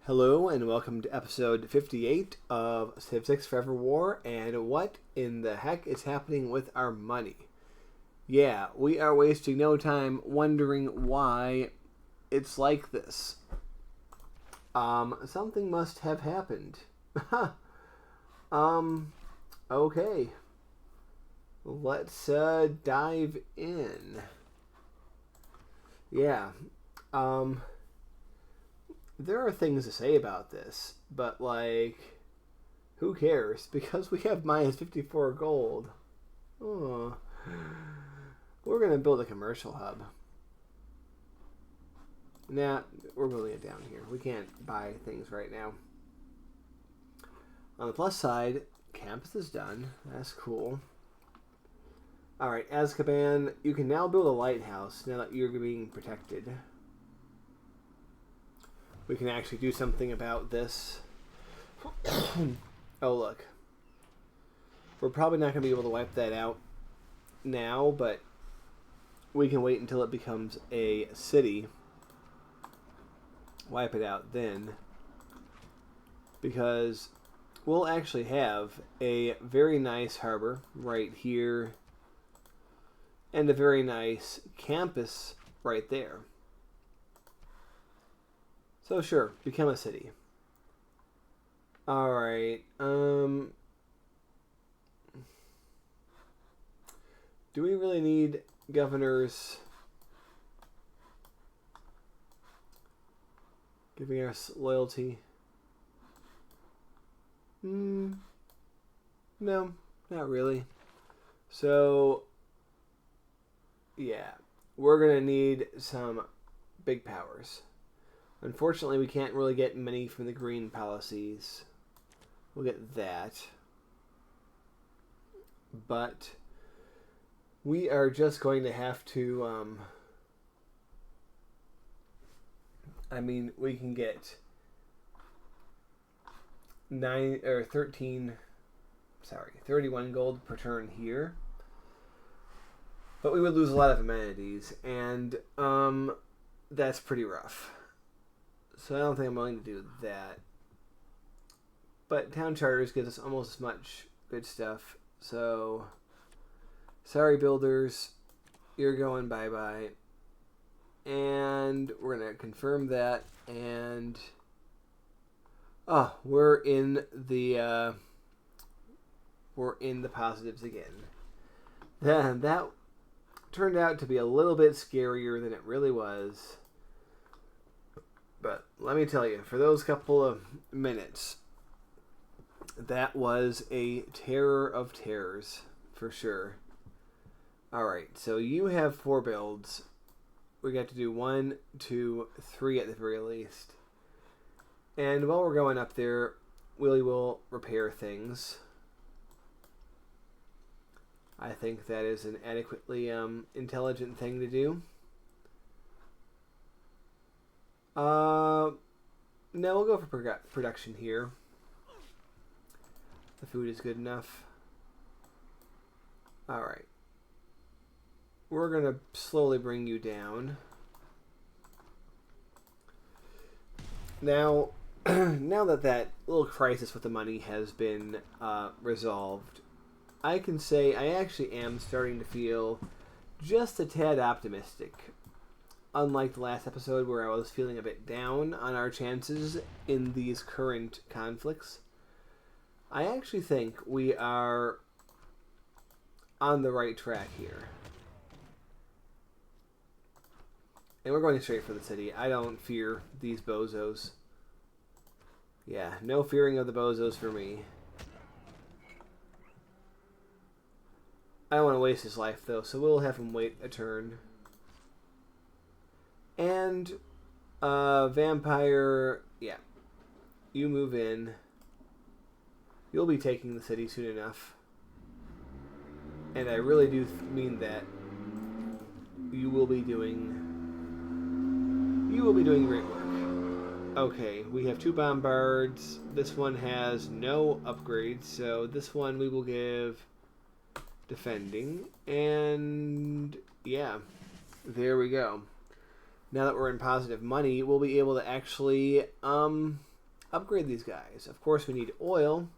Hello and welcome to episode 58 of Civ 6 Forever War, and what in the heck is happening with our money? Yeah, we are wasting no time wondering why it's like this. Something must have happened. Okay. Let's dive in. Yeah. There are things to say about this, but who cares? Because we have minus 54 gold. Oh. We're going to build a commercial hub. Nah, we're building it down here. We can't buy things right now. On the plus side, campus is done. That's cool. Alright, Azkaban, you can now build a lighthouse now that you're being protected. We can actually do something about this. Oh, look. We're probably not going to be able to wipe that out now, but we can wait until it becomes a city. Wipe it out then. Because we'll actually have a very nice harbor right here. And a very nice campus right there. So sure, become a city. Alright, do we really need governors giving us loyalty? No, not really. So, yeah, we're gonna need some big powers. Unfortunately, we can't really get many from the green policies. We'll get that. But we are just going to have to, we can get 31 gold per turn here. But we would lose a lot of amenities, and that's pretty rough. So I don't think I'm willing to do that. But Town Charters gives us almost as much good stuff. So, sorry builders, you're going bye-bye. And we're going to confirm that. And, we're in the positives again. That turned out to be a little bit scarier than it really was. But let me tell you, for those couple of minutes, that was a terror of terrors, for sure. Alright, so you have 4 builds. We got to do 1, 2, 3 at the very least. And while we're going up there, we will repair things. I think that is an adequately intelligent thing to do. No, we'll go for production here. The food is good enough. Alright. We're going to slowly bring you down. Now, now that little crisis with the money has been resolved, I can say I actually am starting to feel just a tad optimistic. Unlike the last episode where I was feeling a bit down on our chances in these current conflicts, I actually think we are on the right track here. And we're going straight for the city. I don't fear these bozos. Yeah, no fearing of the bozos for me. I don't want to waste his life though, so we'll have him wait a turn. And, vampire, yeah, you move in. You'll be taking the city soon enough. And I really do mean that. You will be doing great work. Okay, we have 2 bombards. This one has no upgrades, so this one we will give defending. And, yeah, there we go. Now that we're in positive money, we'll be able to actually upgrade these guys. Of course, we need oil,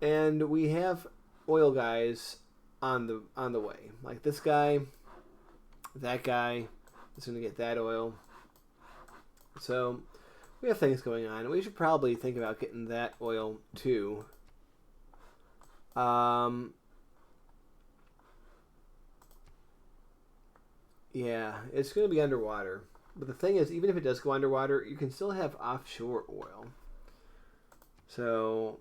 and we have oil guys on the way. Like this guy, that guy is going to get that oil. So we have things going on. We should probably think about getting that oil too. Yeah, it's going to be underwater. But the thing is, even if it does go underwater, you can still have offshore oil. So,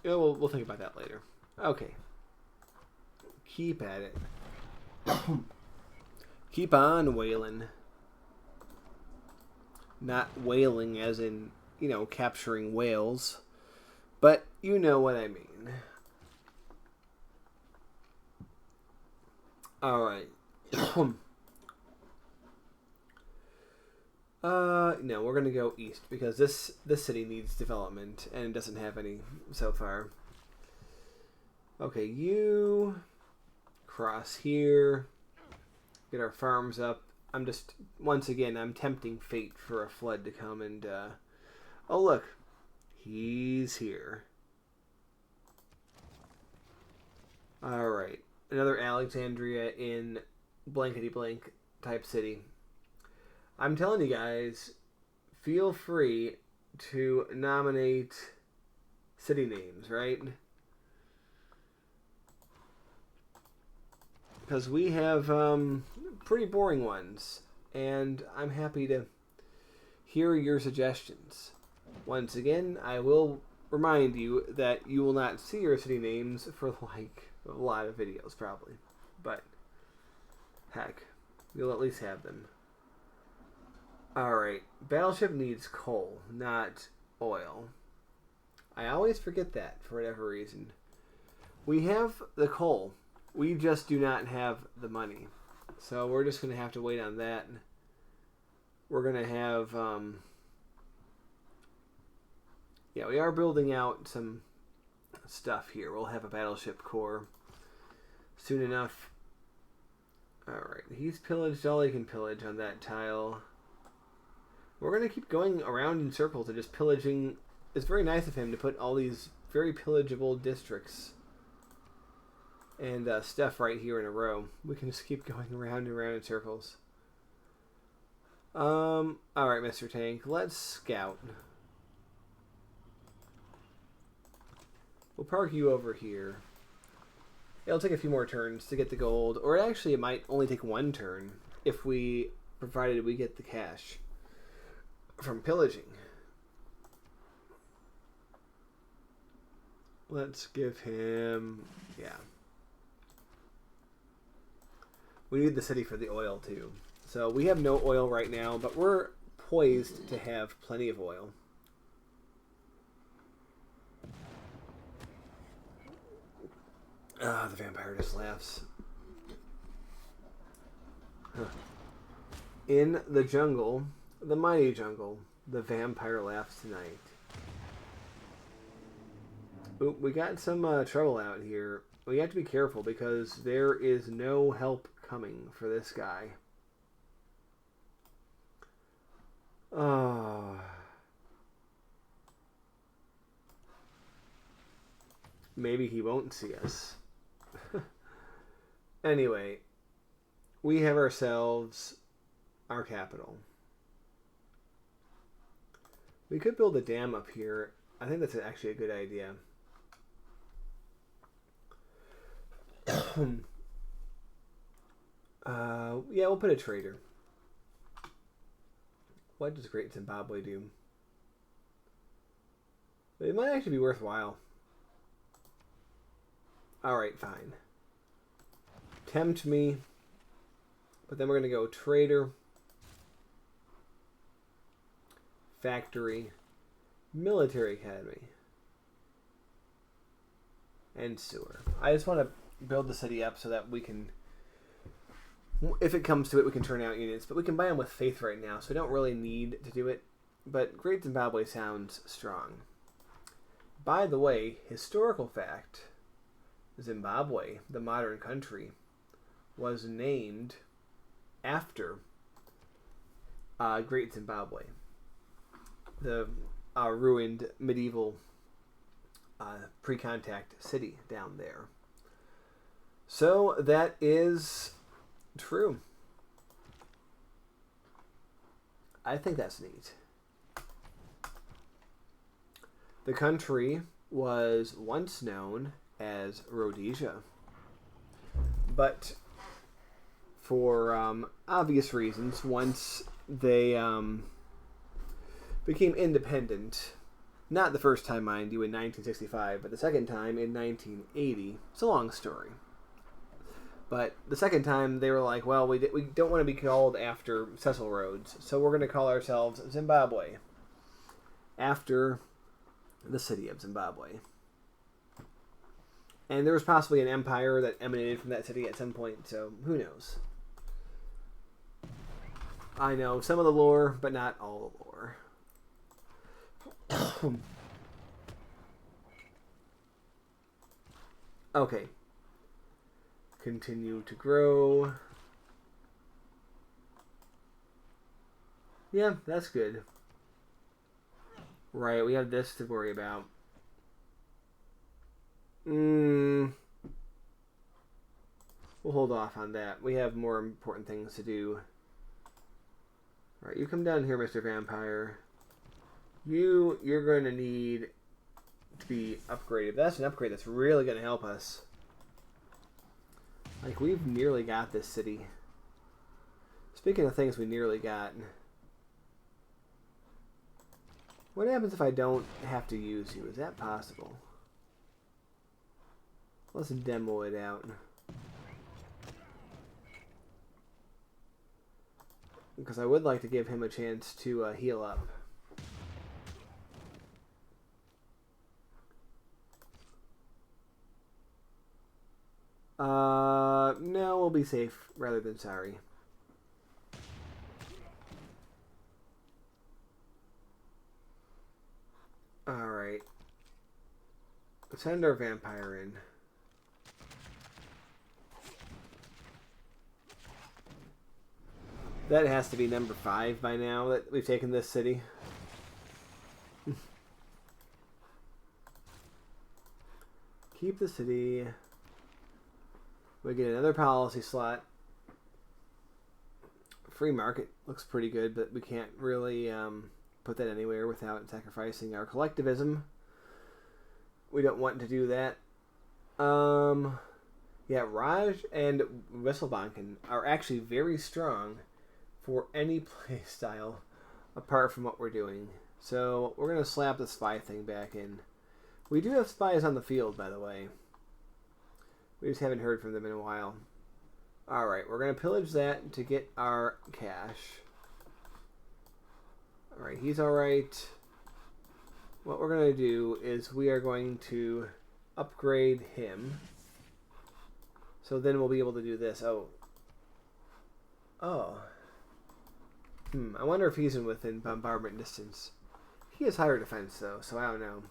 you know, we'll think about that later. Okay. Keep at it. Keep on whaling. Not whaling as in, you know, capturing whales. But you know what I mean. Alright. No, we're gonna go east because this city needs development and it doesn't have any so far. Okay, you cross here. Get our farms up. Once again, I'm tempting fate for a flood to come and, oh look, he's here. Alright, another Alexandria in blankety blank type city. I'm telling you guys, feel free to nominate city names, right? Because we have pretty boring ones, and I'm happy to hear your suggestions. Once again, I will remind you that you will not see your city names for like a lot of videos, probably. But, heck, you'll at least have them. Alright, battleship needs coal, not oil. I always forget that for whatever reason. We have the coal. We just do not have the money. So we're just going to have to wait on that. We're going to have... yeah, we are building out some stuff here. We'll have a battleship core soon enough. Alright, he's pillaged all he can pillage on that tile. We're going to keep going around in circles and just pillaging. It's very nice of him to put all these very pillageable districts and stuff right here in a row. We can just keep going around and around in circles. Alright, Mr. Tank, let's scout. We'll park you over here. It'll take a few more turns to get the gold, or actually it might only take one turn provided we get the cash from pillaging. Let's give him... yeah. We need the city for the oil too. So we have no oil right now, but we're poised to have plenty of oil. Ah, the vampire just laughs. Huh. In the jungle, the mighty jungle, the vampire laughs tonight. Oop, we got some trouble out here. We have to be careful because there is no help coming for this guy. Oh. Maybe he won't see us. Anyway, we have ourselves our capital. We could build a dam up here. I think that's actually a good idea. Yeah, we'll put a trader. What does Great Zimbabwe do? It might actually be worthwhile. Alright, fine. Tempt me. But then we're going to go trader. Factory. Military academy. And sewer. I just want to build the city up so that we can... if it comes to it, we can turn out units. But we can buy them with faith right now, so we don't really need to do it. But Great Zimbabwe sounds strong. By the way, historical fact... Zimbabwe, the modern country, was named after Great Zimbabwe, the ruined medieval pre-contact city down there. So that is true. I think that's neat. The country was once known as Rhodesia, but for obvious reasons, once they became independent, not the first time, mind you, in 1965, but the second time in 1980. It's a long story. But the second time, they were like, well, we don't want to be called after Cecil Rhodes, so we're going to call ourselves Zimbabwe, after the city of Zimbabwe. And there was possibly an empire that emanated from that city at some point, so who knows? I know some of the lore, but not all the lore. Okay. Continue to grow. Yeah, that's good. Right, we have this to worry about. We'll hold off on that. We have more important things to do. Alright, you come down here, Mr. Vampire. You're going to need to be upgraded. That's an upgrade that's really going to help us. Like, we've nearly got this city. Speaking of things we nearly got. What happens if I don't have to use you? Is that possible? Let's demo it out. Because I would like to give him a chance to heal up. No, we'll be safe rather than sorry. Alright. Let's send our vampire in. That has to be number 5 by now that we've taken this city. Keep the city. We get another policy slot. Free market looks pretty good, but we can't really put that anywhere without sacrificing our collectivism. We don't want to do that. Yeah, Raj and Wisselbanken are actually very strong for any play style apart from what we're doing. So we're going to slap the spy thing back in. We do have spies on the field, by the way. We just haven't heard from them in a while. Alright, we're going to pillage that to get our cash. Alright, he's alright. What we're going to do is we are going to upgrade him. So then we'll be able to do this. Oh. I wonder if he's within bombardment distance. He has higher defense, though, so I don't know.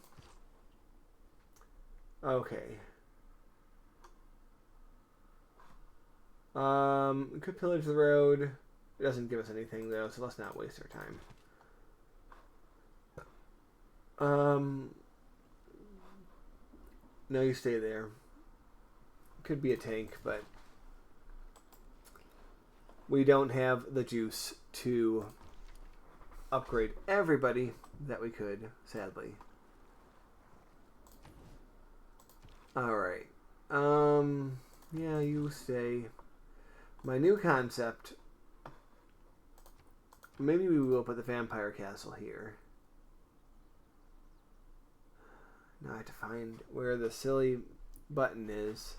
Okay. We could pillage the road. It doesn't give us anything, though, so let's not waste our time. No, you stay there. Could be a tank, but we don't have the juice to upgrade everybody that we could, sadly. Alright. Yeah, you stay. My new concept. Maybe we will put the vampire castle here. Now I have to find where the silly button is.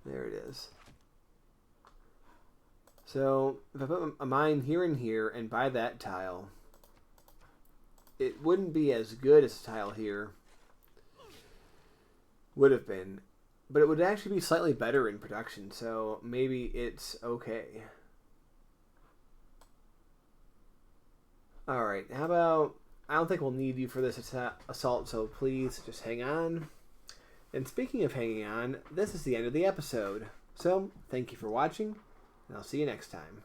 There it is. So, if I put a mine here and here and buy that tile, it wouldn't be as good as a tile here. Would have been. But it would actually be slightly better in production, so maybe it's okay. Alright, how about... I don't think we'll need you for this assault, so please just hang on. And speaking of hanging on, this is the end of the episode. So, thank you for watching, and I'll see you next time.